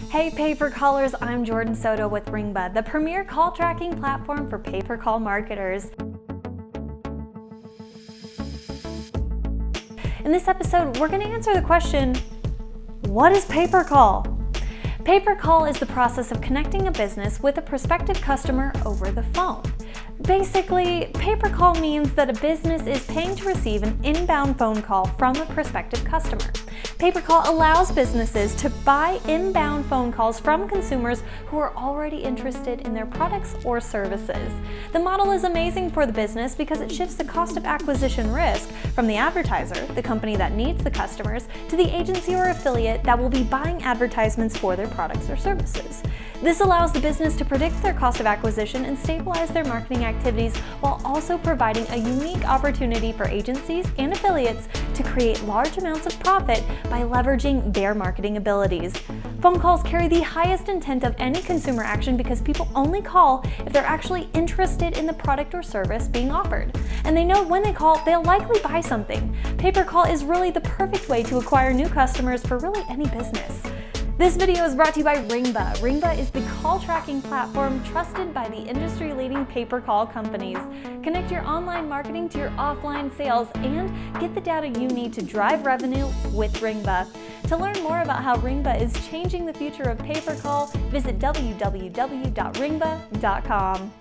Hey paper callers, I'm Jordan Soto with Ringba, the premier call tracking platform for pay-per-call marketers. In this episode, we're going to answer the question, what is pay-per-call? Pay-per-call is the process of connecting a business with a prospective customer over the phone. Basically, pay-per-call means that a business is paying to receive an inbound phone call from a prospective customer. Pay-per-call allows businesses to buy inbound phone calls from consumers who are already interested in their products or services. The model is amazing for the business because it shifts the cost of acquisition risk from the advertiser, the company that needs the customers, to the agency or affiliate that will be buying advertisements for their products or services. This allows the business to predict their cost of acquisition and stabilize their marketing activities while also providing a unique opportunity for agencies and affiliates to create large amounts of profit by leveraging their marketing abilities. Phone calls carry the highest intent of any consumer action because people only call if they're actually interested in the product or service being offered. And they know when they call, they'll likely buy something. Pay-per-call is really the perfect way to acquire new customers for really any business. This video is brought to you by Ringba. Ringba is the call tracking platform trusted by the industry-leading pay-per-call companies. Connect your online marketing to your offline sales and get the data you need to drive revenue with Ringba. To learn more about how Ringba is changing the future of pay-per-call, visit www.ringba.com.